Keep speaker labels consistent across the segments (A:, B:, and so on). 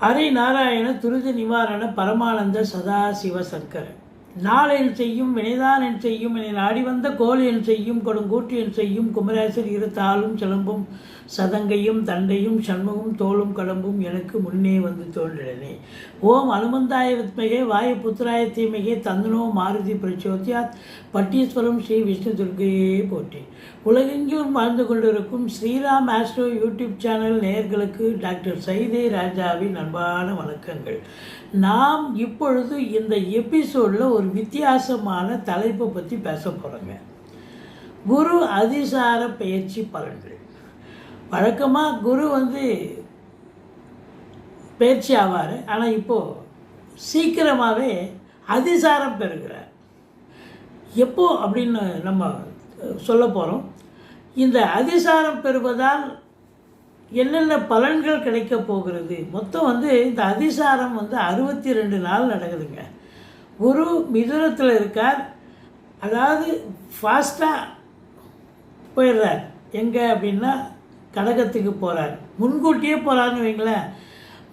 A: ஹரி நாராயண துரித நிவாரண பரமானந்த சதாசிவ சங்கர நாளென் செய்யும் வினைதான் என் செய்யும் என்னை நாடி வந்த கோல் என் செய்யும் கொடுங்கூட்டு என் செய்யும் குமரேசர் இரு தாளும் சிலம்பும் சதங்கையும் தண்டையும் சண்முகம் தோளும் கடம்பும் எனக்கு முன்னே வந்து தோன்றினே. ஓம் அனுமந்தாய வித்மகே வாயு புத்திராய தீமகே தந்தனோ மாருதி பிரச்சோத்யாத் பட்டீஸ்வரம் ஸ்ரீ விஷ்ணு துர்கையே போற்றி. உலகெங்கும் வாழ்ந்து கொண்டிருக்கும் ஸ்ரீராம் ஆஸ்ட்ரோ யூடியூப் சேனல் நேயர்களுக்கு டாக்டர் சைதே ராஜாவின் அன்பான வணக்கங்கள். நாம் இப்பொழுது இந்த எபிசோடில் ஒரு வித்தியாசமான தலைப்பை பற்றி பேச போகிறோங்க. குரு அதிசார பயிற்சி பலன்கள். வழக்கமாக குரு பயிற்சி ஆவார், ஆனால் இப்போது சீக்கிரமாகவே அதிசாரம் பெறுகிறார். எப்போ அப்படின்னு நம்ம சொல்ல போகிறோம். இந்த அதிசாரம் பெறுவதால் என்னென்ன பலன்கள் கிடைக்க போகிறது. மொத்தம் இந்த அதிசாரம் 62 நாள் நடக்குதுங்க. குரு மிதுனத்தில் இருக்கார், அதாவது ஃபாஸ்ட்டாக போயிடுறார். எங்கே அப்படின்னா கடகத்துக்கு போகிறார். முன்கூட்டியே போகிறாருன்னு வைங்களேன்.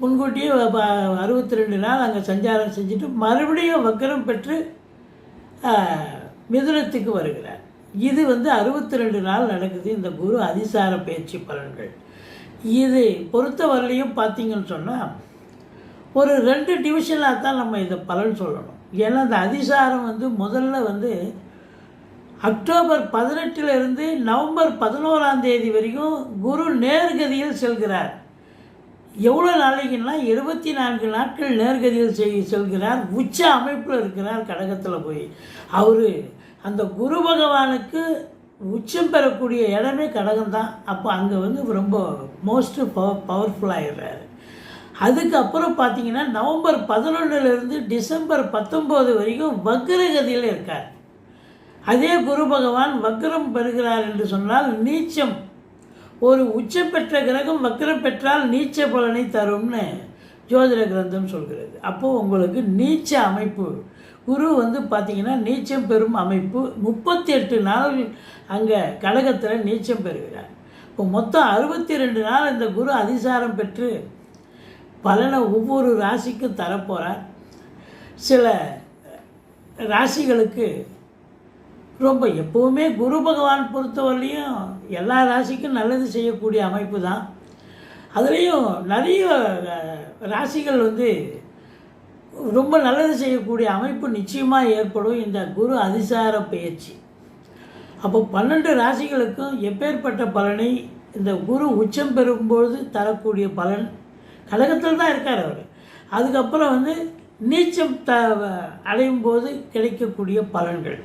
A: முன்கூட்டியே 62 நாள் அங்கே சஞ்சாரம் செஞ்சுட்டு மறுபடியும் வக்கரம் பெற்று மிதுனத்துக்கு வருகிறார். இது 62 நாள் நடக்குது இந்த குரு அதிசார பயிற்சி பலன்கள். இது பொறுத்தவரையிலையும் பார்த்தீங்கன்னு சொன்னால் ஒரு 2 டிவிஷனாக தான் நம்ம இதை பலன் சொல்லணும். ஏன்னா இந்த அதிசாரம் முதல்ல அக்டோபர் 18 நவம்பர் 11 வரைக்கும் குரு நேர்கதியில் செல்கிறார். எவ்வளோ நாளைக்குன்னா 74 நாட்கள் நேர்கதியில் செல்கிறார். உச்ச அமைப்பில் இருக்கிறார் கடகத்தில் போய். அவர் அந்த குரு பகவானுக்கு உச்சம் பெறக்கூடிய இடமே கடகம் தான். அப்போ அங்கே ரொம்ப மோஸ்ட் பவர்ஃபுல்லாகிடுறாரு. அதுக்கப்புறம் பார்த்தீங்கன்னா நவம்பர் 11 டிசம்பர் 19 வரைக்கும் வக்ரகதியில் இருக்கார். அதே குரு பகவான் வக்ரம் பெறுகிறார் என்று சொன்னால் நீச்சம். ஒரு உச்சம் பெற்ற கிரகம் வக்ரம் பெற்றால் நீச்ச பலனை தரும்னு ஜோதிட கிரந்தம் சொல்கிறது. அப்போது உங்களுக்கு நீச்ச அமைப்பு குரு பார்த்தீங்கன்னா நீச்சம் பெறும் அமைப்பு 38 நாள் அங்கே கடகத்தில் நீச்சம் பெறுகிறார். இப்போ மொத்தம் 62 நாள் இந்த குரு அதிசாரம் பெற்று பலனை ஒவ்வொரு ராசிக்கும் தரப்போகிறார். சில ராசிகளுக்கு ரொம்ப எப்போவுமே குரு பகவான் பொறுத்தவரையிலையும் எல்லா ராசிக்கும் நல்லது செய்யக்கூடிய அமைப்பு தான். அதுலேயும் நிறைய ராசிகள் ரொம்ப நல்லது செய்யக்கூடிய அமைப்பு நிச்சயமாக ஏற்படும் இந்த குரு அதிசார பயிற்சி. அப்போ 12 ராசிகளுக்கும் எப்பேற்பட்ட பலனை இந்த குரு உச்சம் பெறும்போது தரக்கூடிய பலன். கடகத்தில் தான் இருக்கார் அவர். அதுக்கப்புறம் நீச்சம் அடையும் போது கிடைக்கக்கூடிய பலன்கள்.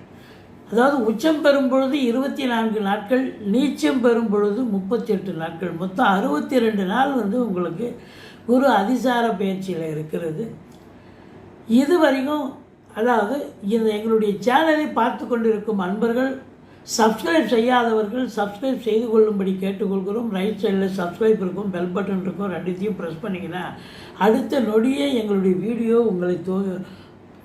A: அதாவது உச்சம் பெறும் பொழுது 24 நாட்கள், நீச்சம் பெறும் பொழுது 38 நாட்கள், மொத்தம் 62 நாள் உங்களுக்கு குரு அதிசார பயிற்சியில் இருக்கிறது. இது வரைக்கும் அதாவது எங்களுடைய சேனலை பார்த்து கொண்டிருக்கும் அன்பர்கள், சப்ஸ்கிரைப் செய்யாதவர்கள் சப்ஸ்கிரைப் செய்து கொள்ளும்படி கேட்டுக்கொள்கிறோம். ரைட் சைடில் சப்ஸ்கிரைப் இருக்கும், பெல் பட்டன் இருக்கும், ரெண்டுத்தையும் ப்ரெஸ் பண்ணிங்கன்னா அடுத்த நொடியே எங்களுடைய வீடியோ உங்களை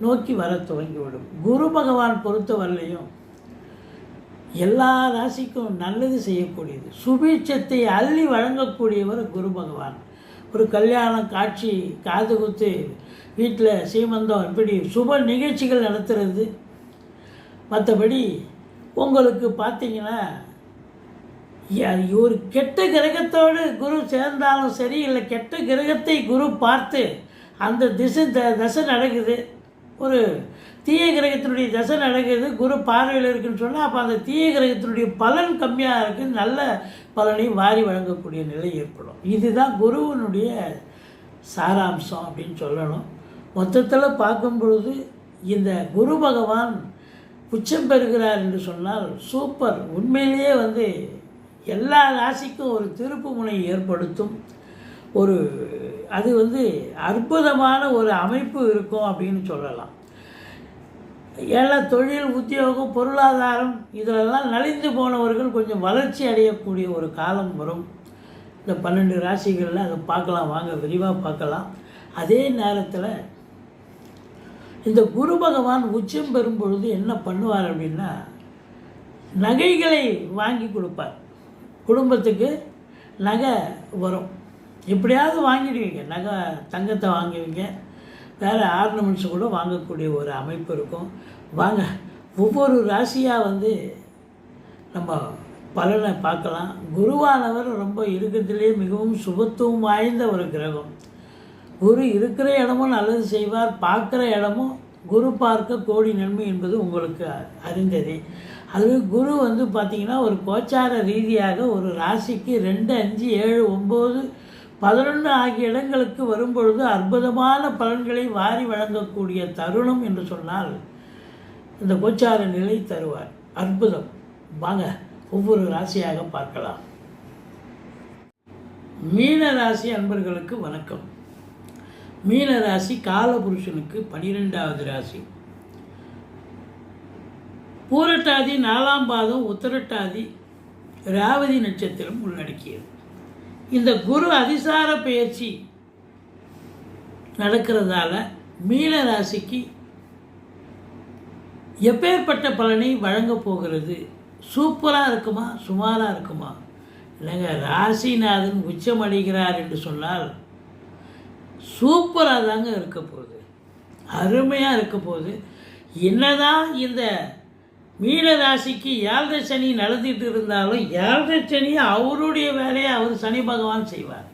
A: நோக்கி வர துவங்கிவிடும். குரு பகவான் பொறுத்தவரையிலையும் எல்லா ராசிக்கும் நல்லது செய்யக்கூடியது, சுபீட்சத்தை அள்ளி வழங்கக்கூடியவர் குரு பகவான். ஒரு கல்யாணம் காட்சி, காது குத்து, வீட்டில் சீமந்தம், இப்படி சுப நிகழ்ச்சிகள் நடத்துறது. மற்றபடி உங்களுக்கு பார்த்தீங்கன்னா ஒரு கெட்ட கிரகத்தோடு குரு சேர்ந்தாலும் சரி, இல்லை கெட்ட கிரகத்தை குரு பார்த்து அந்த தசை நடக்குது, ஒரு தீய கிரகத்தினுடைய தசை நடக்குது, குரு பார்வையில் இருக்குதுன்னு சொன்னால் அப்போ அந்த தீய கிரகத்தினுடைய பலன் கம்மியாக இருக்குது, நல்ல பலனை வாரி வழங்கக்கூடிய நிலை ஏற்படும். இதுதான் குருவனுடைய சாராம்சம் அப்படின்னு சொல்லணும். மொத்தத்தில் பார்க்கும் பொழுது இந்த குரு பகவான் உச்சம் பெறுகிறார் என்று சொன்னால் சூப்பர். உண்மையிலேயே எல்லா ராசிக்கும் ஒரு திருப்பு முனை ஏற்படுத்தும். அது அற்புதமான ஒரு அமைப்பு இருக்கும் அப்படின்னு சொல்லலாம். ஏன்னா தொழில், உத்தியோகம், பொருளாதாரம் இதிலெல்லாம் நலிந்து போனவர்கள் கொஞ்சம் வளர்ச்சி அடையக்கூடிய ஒரு காலம் வரும். இந்த 12 ராசிகளில் அதை பார்க்கலாம், வாங்க விரிவாக பார்க்கலாம். அதே நேரத்தில் இந்த குரு பகவான் உச்சம் பெறும் பொழுது என்ன பண்ணுவார் அப்படின்னா நகைகளை வாங்கி கொடுப்பார். குடும்பத்துக்கு நகை வரும். எப்படியாவது வாங்கிடுவீங்க. நகை தங்கத்தை வாங்குவீங்க, வேறு ஆர்னமெண்ட்ஸ் கூட வாங்கக்கூடிய ஒரு அமைப்பு இருக்கும். வாங்க, ஒவ்வொரு ராசியாக வந்து நம்ம பலனை பார்க்கலாம். குருவானவர் ரொம்ப இருக்கிறதுலே மிகவும் சுபத்துவம் வாய்ந்த ஒரு கிரகம். குரு இருக்கிற இடமும் நல்லது செய்வார், பார்க்குற இடமும் குரு பார்க்க கோடி நன்மை என்பது உங்களுக்கு அறிந்ததே. அதுவே குரு வந்து பார்த்திங்கன்னா ஒரு கோச்சார ரீதியாக ஒரு ராசிக்கு 2, 5, 7, 9, 11 ஆகிய இடங்களுக்கு வரும்பொழுது அற்புதமான பலன்களை வாரி வழங்கக்கூடிய தருணம் என்று சொன்னால் இந்த கோச்சார நிலை தருவார். அற்புதம். வாங்க ஒவ்வொரு ராசியாக பார்க்கலாம். மீன ராசி அன்பர்களுக்கு வணக்கம். மீன ராசி காலபுருஷனுக்கு 12வது ராசி. பூரட்டாதி 4ஆம் பாதம், உத்திரட்டாதி, ரேவதி நட்சத்திரம் உள்ளடக்கியது. இந்த குரு அதிசார பெயர்ச்சி நடக்கிறதால மீன ராசிக்கு எப்பேற்பட்ட பலனை வழங்கப் போகிறது? சூப்பராக இருக்குமா, சுமாராக இருக்குமா? இல்லைங்க, ராசிநாதன் உச்சமடைகிறார் என்று சொன்னால் சூப்பராக தாங்க இருக்க போகுது, அருமையாக இருக்க போகுது. என்னதான் இந்த மீன ராசிக்கு 7 சனி நடந்துட்டு இருந்தாலும் 7 சனி அவருடைய வேலையை அவர் சனி பகவான் செய்வார்.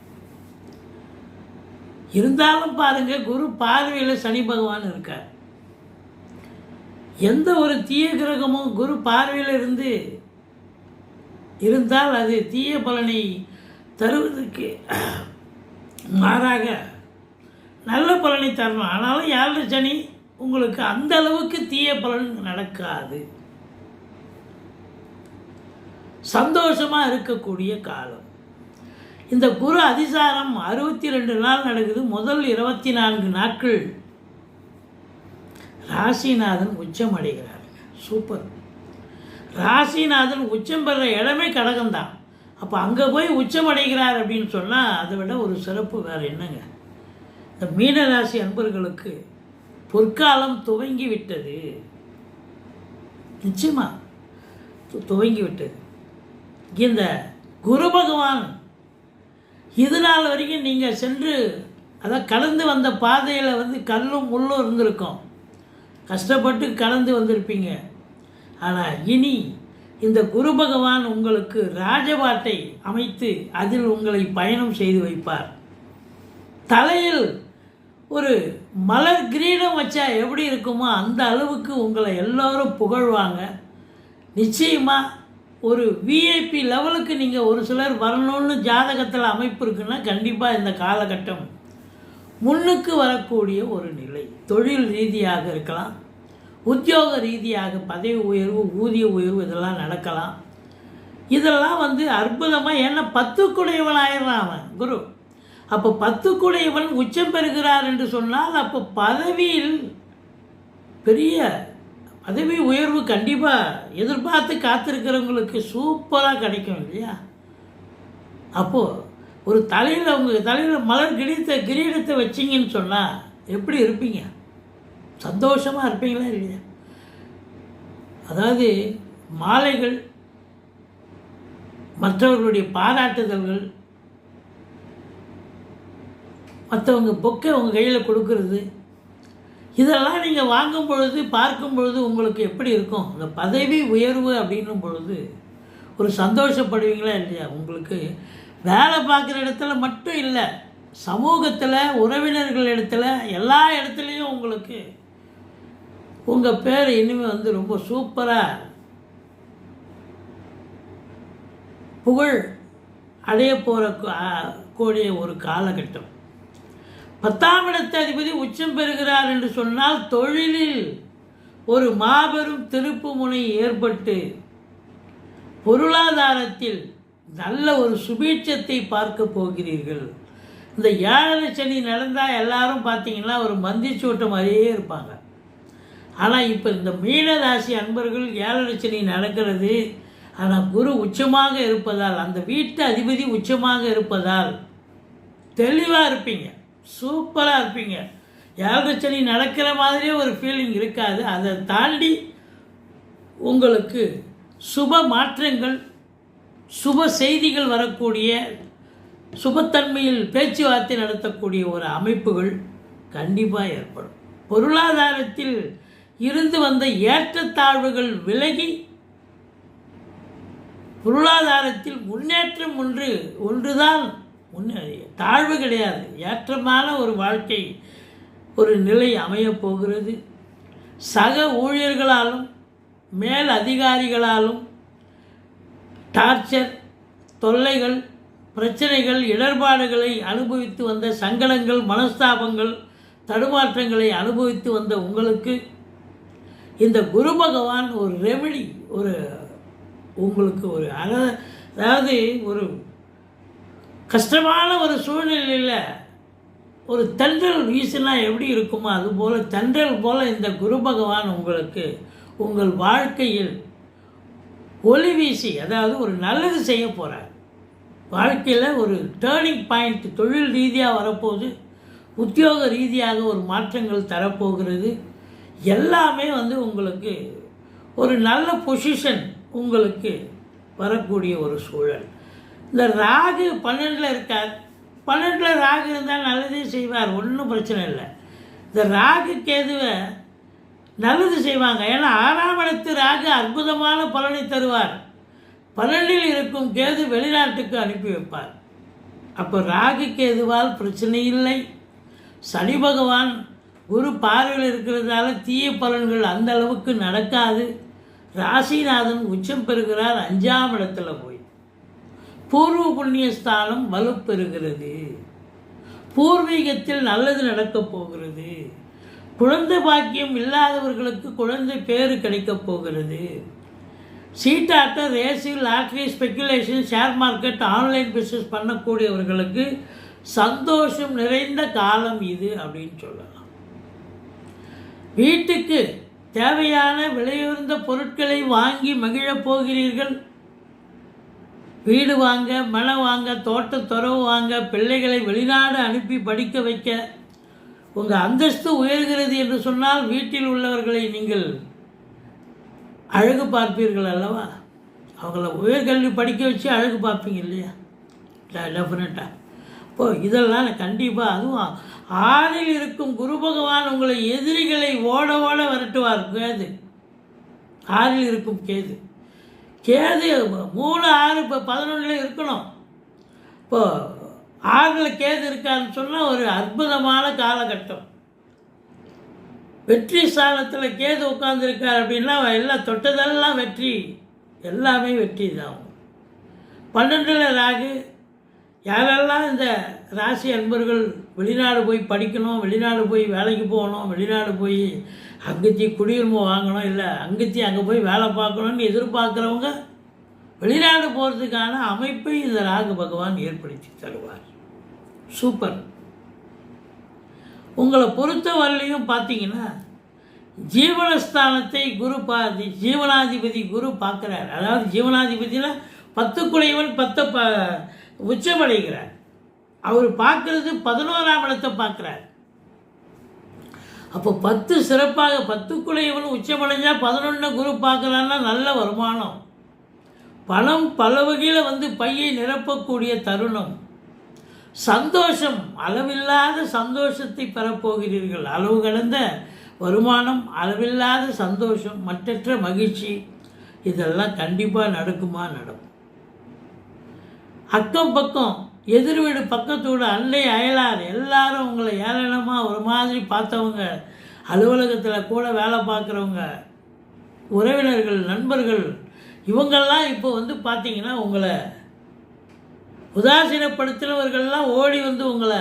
A: இருந்தாலும் பாருங்க, குரு பார்வையில் சனி பகவான் இருக்கார். எந்த ஒரு தீய கிரகமும் குரு பார்வையில் இருந்தால் அது தீய பலனை தருவதற்கு மாறாக நல்ல பலனை தரணும். ஆனாலும் 7 சனி உங்களுக்கு அந்த அளவுக்கு தீய பலன் நடக்காது. சந்தோஷமாக இருக்கக்கூடிய காலம். இந்த குரு அதிசாரம் 62 நாள் நடக்குது. முதல் 24 நாட்கள் ராசிநாதன் உச்சம் அடைகிறாருங்க. சூப்பர். ராசிநாதன் உச்சம் பெற இடமே கடகம்தான். அப்போ அங்கே போய் உச்சம் அடைகிறார் அப்படின்னு சொன்னால் அதை விட ஒரு சிறப்பு வேறு என்னங்க? இந்த மீனராசி அன்பர்களுக்கு பொற்காலம் துவங்கி விட்டது. நிச்சயமாக துவங்கி விட்டது. இந்த குரு பகவான் இது நாள் வரைக்கும் நீங்கள் சென்று அதான் கடந்து வந்த பாதையில் வந்து கல்லும் முள்ளும் இருந்திருக்கும், கஷ்டப்பட்டு கடந்து வந்திருப்பீங்க. ஆனால் இனி இந்த குரு பகவான் உங்களுக்கு ராஜபாட்டை அமைத்து அதில் உங்களை பயணம் செய்து வைப்பார். தலையில் ஒரு மலர் கிரீடம் வச்சா எப்படி இருக்குமோ அந்த அளவுக்கு உங்களை எல்லோரும் புகழ்வாங்க. நிச்சயமாக ஒரு விஐபி லெவலுக்கு நீங்கள் ஒரு சிலர் வரணும்னு ஜாதகத்தில் அமைப்பு இருக்குன்னா கண்டிப்பாக இந்த காலகட்டம் முன்னுக்கு வரக்கூடிய ஒரு நிலை. தொழில் ரீதியாக இருக்கலாம், உத்தியோக ரீதியாக பதவி உயர்வு, ஊதிய உயர்வு இதெல்லாம் நடக்கலாம். இதெல்லாம் வந்து அற்புதமாக, ஏன்னா 10 ஆயிடுறான் அவன் குரு. அப்போ 10 உச்சம் பெறுகிறார் என்று சொன்னால் அப்போ பதவியில் பெரிய பதவி உயர்வு கண்டிப்பாக எதிர்பார்த்து காத்திருக்கிறவங்களுக்கு சூப்பராக கிடைக்கும் இல்லையா? அப்போது ஒரு தலையில் உங்கள் தலையில் மலர் கிரீடத்தை வச்சிங்கன்னு சொன்னால் எப்படி இருப்பீங்க? சந்தோஷமாக இருப்பீங்களா இல்லையா? அதாவது மாலைகள், மற்றவர்களுடைய பாராட்டுதல்கள், மற்றவங்க பொக்கை உங்கள் கையில் கொடுக்கறது, இதெல்லாம் நீங்கள் வாங்கும் பொழுது பார்க்கும் பொழுது உங்களுக்கு எப்படி இருக்கும்? இந்த பதவி உயர்வு அப்படின்னும் பொழுது ஒரு சந்தோஷப்படுவீங்களா இல்லையா? உங்களுக்கு வேலை பார்க்குற இடத்துல மட்டும் இல்லை, சமூகத்தில், உறவினர்கள் இடத்துல, எல்லா இடத்துலையும் உங்களுக்கு உங்கள் பேர் இனிமேல் வந்து ரொம்ப சூப்பராக புகழ் அடைய கூடிய ஒரு காலகட்டம். 10ஆம் இடத்து அதிபதி உச்சம் பெறுகிறார் என்று சொன்னால் தொழிலில் ஒரு மாபெரும் திருப்பு முனை ஏற்பட்டு பொருளாதாரத்தில் நல்ல ஒரு சுபீட்சத்தை பார்க்க போகிறீர்கள். இந்த 7 சனி நடந்தால் எல்லாரும் பார்த்தீங்கன்னா ஒரு மந்திச்சூட்ட மாதிரியே இருப்பாங்க. ஆனால் இப்போ இந்த மீனராசி அன்பர்கள் 7 சனி நடக்கிறது. ஆனால் குரு உச்சமாக இருப்பதால், அந்த வீட்டு அதிபதி உச்சமாக இருப்பதால் தெளிவாக இருப்பீங்க, சூப்பராக இருப்பீங்க. 7 சனி நடக்கிற மாதிரியே ஒரு ஃபீலிங் இருக்காது. அதை தாண்டி உங்களுக்கு சுப மாற்றங்கள், சுப செய்திகள் வரக்கூடிய சுபத்தன்மையில் பேச்சுவார்த்தை நடத்தக்கூடிய ஒரு அமைப்புகள் கண்டிப்பாக ஏற்படும். பொருளாதாரத்தில் இருந்து வந்த ஏற்றத்தாழ்வுகள் விலகி பொருளாதாரத்தில் முன்னேற்றம் ஒன்றுதான் தாழ்வு கிடையாது, ஏற்றமான ஒரு வாழ்க்கை ஒரு நிலை அமையப் போகிறது. சக ஊழியர்களாலும் மேல் அதிகாரிகளாலும் டார்ச்சர், தொல்லைகள், பிரச்சனைகள், இடர்பாடுகளை அனுபவித்து வந்த சங்கடங்கள், மனஸ்தாபங்கள், தடுமாற்றங்களை அனுபவித்து வந்த உங்களுக்கு இந்த குரு பகவான் ஒரு ரெமெடி, உங்களுக்கு அதாவது ஒரு கஷ்டமான ஒரு சூழ்நிலையில் ஒரு தென்றல் வீசினா எப்படி இருக்குமோ அதுபோல் தென்றல் போல் இந்த குரு பகவான் உங்களுக்கு உங்கள் வாழ்க்கையில் ஒளி வீசி, அதாவது ஒரு நல்லது செய்ய போகிறார். வாழ்க்கையில் ஒரு டேர்னிங் பாயிண்ட் தொழில் ரீதியாக வரப்போகுது, உத்தியோக ரீதியாக ஒரு மாற்றங்கள் தரப்போகிறது. எல்லாமே உங்களுக்கு ஒரு நல்ல பொசிஷன் உங்களுக்கு வரக்கூடிய ஒரு சூழல். இந்த ராகு 12ல் இருக்கார். 12ல் ராகு இருந்தால் நல்லதே செய்வார், ஒன்றும் பிரச்சனை இல்லை. இந்த ராகு கேதுவை நல்லது செய்வாங்க. ஏன்னா 6ஆம் இடத்து ராகு அற்புதமான பலனை தருவார். 12ல் இருக்கும் கேது வெளிநாட்டுக்கு அனுப்பி வைப்பார். அப்போ ராகு கேதுவால் பிரச்சனை இல்லை. சனி பகவான் குரு பார்வையில் இருக்கிறதால தீய பலன்கள் அந்த அளவுக்கு நடக்காது. ராசிநாதன் உச்சம் பெறுகிறார் 5ஆம் இடத்துல போய். பூர்வ புண்ணியஸ்தானம் வலுப்பெறுகிறது. பூர்வீகத்தில் நல்லது நடக்கப் போகிறது. குழந்தை பாக்கியம் இல்லாதவர்களுக்கு குழந்தை பேரு கிடைக்கப் போகிறது. சீட்டாட்டம், race, lottery, speculation, share market, online business பண்ணக்கூடியவர்களுக்கு சந்தோஷம் நிறைந்த காலம் இது அப்படின்னு சொல்லலாம். வீட்டுக்கு தேவையான விலையுயர்ந்த பொருட்களை வாங்கி மகிழப் போகிறீர்கள். வீடு வாங்க, மனம் வாங்க, தோட்டத்துறவு வாங்க, பிள்ளைகளை வெளிநாடு அனுப்பி படிக்க வைக்க, உங்கள் அந்தஸ்து உயர்கிறது என்று சொன்னால் வீட்டில் உள்ளவர்களை நீங்கள் அழகு பார்ப்பீர்கள் அல்லவா? அவங்கள உயர்கல்வி படிக்க வச்சு அழகு பார்ப்பீங்க இல்லையா? டெஃபினட்டாக. இப்போது இதெல்லாம் கண்டிப்பாக, அதுவும் 6ல் இருக்கும் குரு பகவான் உங்களை எதிரிகளை ஓட ஓட விரட்டுவார். கேது 6ல் இருக்கும் கேது 3, 6, இப்போ 11ல் இருக்கணும். இப்போது 6ல் கேது இருக்கான்னு சொன்னால் ஒரு அற்புதமான காலகட்டம். வெற்றி ஸ்தானத்தில் கேது உட்காந்துருக்கார் அப்படின்னா எல்லாம் தொட்டதெல்லாம் வெற்றி, எல்லாமே வெற்றி தான். 12ல் ராகு. யாரெல்லாம் இந்த ராசி அன்பர்கள் வெளிநாடு போய் படிக்கணும், வெளிநாடு போய் வேலைக்கு போகணும், வெளிநாடு போய் அங்கத்தி குடியுரிமை வாங்கணும், இல்லை அங்கத்தி அங்கே போய் வேலை பார்க்கணுன்னு எதிர்பார்க்குறவங்க வெளிநாடு போகிறதுக்கான அமைப்பை இந்த ராகு பகவான் ஏற்படுத்தி தருவார். சூப்பர். உங்களை பொறுத்த வரலையும் பார்த்தீங்கன்னா ஜீவனஸ்தானத்தை ஜீவனாதிபதி குரு பார்க்குறார். அதாவது ஜீவனாதிபதினா 10 குடையவன் 10 உச்சமடைகிறார். அவர் பார்க்கறது 11ஆம் இடத்தை பார்க்குறார். அப்போ 10 சிறப்பாக 10 குடையவன் உச்சமடைஞ்சால் 11 குரு பார்க்குறான்னா நல்ல வருமானம், பணம் பல வகையில் பையை நிரப்பக்கூடிய தருணம், சந்தோஷம், அளவில்லாத சந்தோஷத்தை பெறப்போகிறீர்கள். அளவு கடந்த வருமானம், அளவில்லாத சந்தோஷம், மற்றற்ற மகிழ்ச்சி, இதெல்லாம் கண்டிப்பாக நடக்கும். அக்கம் பக்கம், எதிர் வீடு, பக்கத்து வீடு, அண்டை அயலார் எல்லாரும் உங்களை ஏளனமாக ஒரு மாதிரி பார்த்தவங்க, அலுவலகத்தில் கூட வேலை பார்க்குறவங்க, உறவினர்கள், நண்பர்கள், இவங்கெல்லாம் இப்போ பார்த்தீங்கன்னா உங்களை உதாசீனப்படுத்தினவர்கள்லாம் ஓடி உங்களை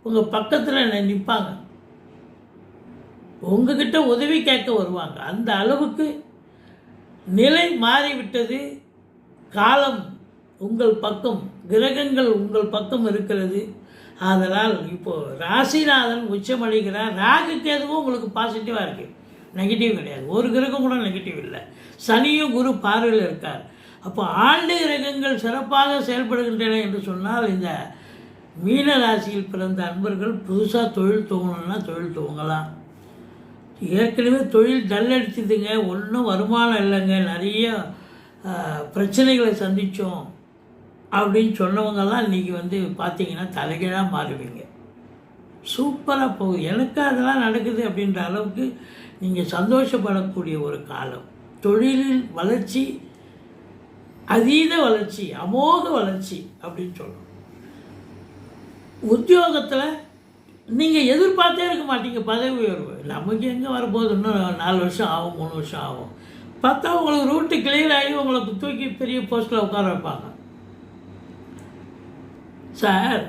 A: உங்கள் பக்கத்தில் நிற்பாங்க, உங்ககிட்ட உதவி கேட்க வருவாங்க. அந்த அளவுக்கு நிலை மாறிவிட்டது. காலம் உங்கள் பக்கம், கிரகங்கள் உங்கள் பக்கம் இருக்கிறது. அதனால் இப்போது ராசிநாதன் உச்சமடைகிறார். ராகு கேதுவும் உங்களுக்கு பாசிட்டிவாக இருக்குது, நெகட்டிவ் கிடையாது. ஒரு கிரகம் கூட நெகட்டிவ் இல்லை. சனியும் குரு பார்வையில் இருக்கார். அப்போ ஆண்டு கிரகங்கள் சிறப்பாக செயல்படுகின்றன என்று சொன்னால் இந்த மீன ராசியில் பிறந்த அன்பர்கள் புதுசாக தொழில் துவங்கணும்னா தொழில் துவங்கலாம். ஏற்கனவே தொழில் டல் அடிச்சுதுங்க, ஒன்றும் வருமானம் இல்லைங்க, நிறைய பிரச்சனைகளை சந்தித்தோம், அப்படின்னு சொன்னவங்கெல்லாம் இன்றைக்கி வந்து பார்த்தீங்கன்னா தலைகீழாக மாறுவீங்க. சூப்பராக போகுது. எனக்கு அதெல்லாம் நடக்குது அப்படின்ற அளவுக்கு நீங்கள் சந்தோஷப்படக்கூடிய ஒரு காலம். தொழிலில் வளர்ச்சி, அதீத வளர்ச்சி, அமோக வளர்ச்சி அப்படின்னு சொல்லணும். உத்தியோகத்தில் நீங்கள் எதிர்பார்த்தே இருக்க மாட்டீங்க பதவி உயர்வு. நமக்கு எங்கே வரப்போகுது, இன்னும் 4 வருஷம் ஆகும், 3 வருஷம் ஆகும். பார்த்தா உங்களுக்கு ரூட்டு கிளியர் ஆகி உங்களுக்கு தூக்கி பெரிய போஸ்ட்டில் உட்கார வைப்பாங்க. சார்,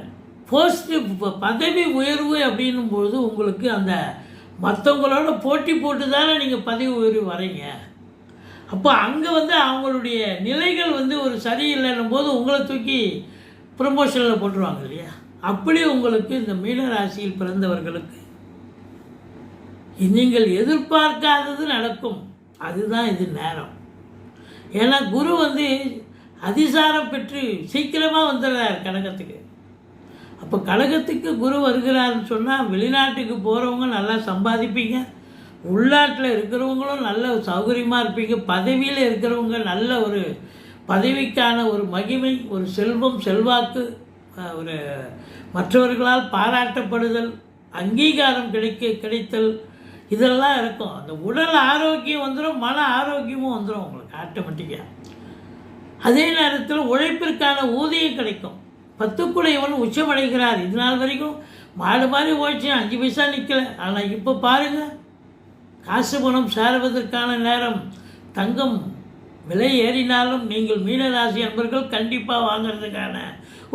A: போஸ்ட்டு பதவி உயர்வு அப்படின்னும்போது உங்களுக்கு அந்த மற்றவங்களோட போட்டி போட்டு தானே நீங்கள் பதவி உயர்வு வரீங்க. அப்போ அங்கே வந்து அவங்களுடைய நிலைகள் வந்து ஒரு சரியில்லைன்னும் போது உங்களை தூக்கி ப்ரமோஷனில் போட்டுருவாங்க இல்லையா. அப்படி உங்களுக்கு இந்த மீனராசியில் பிறந்தவர்களுக்கு நீங்கள் எதிர்பார்க்காதது நடக்கும். அதுதான் இது நேரம். ஏன்னா குரு வந்து அதிசாரம் பெற்று சீக்கிரமாக வந்துடுறார் கடகத்துக்கு. அப்போ கடகத்துக்கு குரு வருகிறாருன்னு சொன்னால் வெளிநாட்டுக்கு போகிறவங்க நல்லா சம்பாதிப்பீங்க, உள்நாட்டில் இருக்கிறவங்களும் நல்ல சௌகரியமாக இருப்பீங்க, பதவியில் இருக்கிறவங்க நல்ல ஒரு பதவிக்கான ஒரு மகிமை, ஒரு செல்வம், செல்வாக்கு, ஒரு மற்றவர்களால் பாராட்டப்படுதல், அங்கீகாரம் கிடைத்தல், இதெல்லாம் இருக்கும். அந்த உடல் ஆரோக்கியம் வந்துடும், மன ஆரோக்கியமும் வந்துடும் உங்களுக்கு ஆட்டோமேட்டிக்காக. அதே நேரத்தில் உழைப்பிற்கான ஊதியம் கிடைக்கும். 10 உச்சமடைகிறார். இது நாள் வரைக்கும் மாடு மாதிரி ஓடிச்சு, 5 பைசா நிற்கலை. ஆனால் இப்போ பாருங்கள், காசு பணம் சேருவதற்கான நேரம். தங்கம் விலை ஏறினாலும் நீங்கள் மீனராசி அன்பர்கள் கண்டிப்பாக வாங்கிறதுக்கான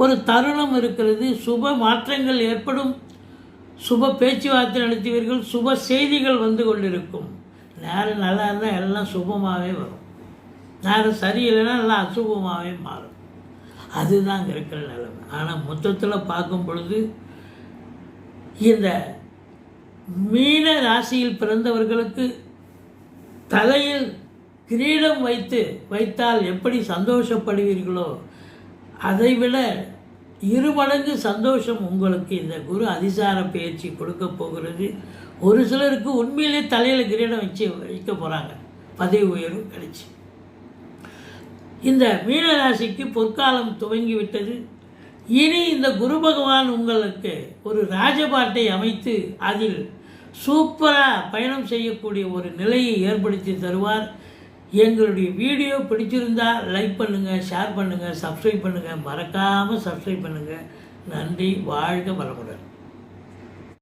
A: ஒரு தருணம் இருக்கிறது. சுப மாற்றங்கள் ஏற்படும், சுப பேச்சுவார்த்தை நடத்துவீர்கள், சுப செய்திகள் வந்து கொண்டிருக்கும். நேரம் நல்லா இருந்தால் எல்லாம் சுபமாகவே வரும், நேரம் சரியில்லைன்னா எல்லாம் அசுபமாகவே மாறும். அதுதான் அங்கே இருக்கிற நிலைமை. ஆனால் மொத்தத்தில் பார்க்கும் பொழுது இந்த மீன ராசியில் பிறந்தவர்களுக்கு தலையில் கிரீடம் வைத்தால் எப்படி சந்தோஷப்படுவீர்களோ அதைவிட 2 மடங்கு சந்தோஷம் உங்களுக்கு இந்த குரு அதிசார பயிற்சி கொடுக்க போகிறது. ஒரு சிலருக்கு உண்மையிலே தலையில் கிரீடம் வைக்க போகிறாங்க, பதவி உயர்வு கிடைச்சி. இந்த மீனராசிக்கு பொற்காலம் துவங்கிவிட்டது. இனி இந்த குரு பகவான் உங்களுக்கு ஒரு ராஜபாட்டை அமைத்து அதில் சூப்பராக பயணம் செய்யக்கூடிய ஒரு நிலையை ஏற்படுத்தி தருவார். எங்களுடைய வீடியோ பிடிச்சிருந்தால் லைக் பண்ணுங்கள், ஷேர் பண்ணுங்கள், சப்ஸ்கிரைப் பண்ணுங்கள், மறக்காமல் சப்ஸ்கிரைப் பண்ணுங்கள். நன்றி. வாழ்க வளமுடன்.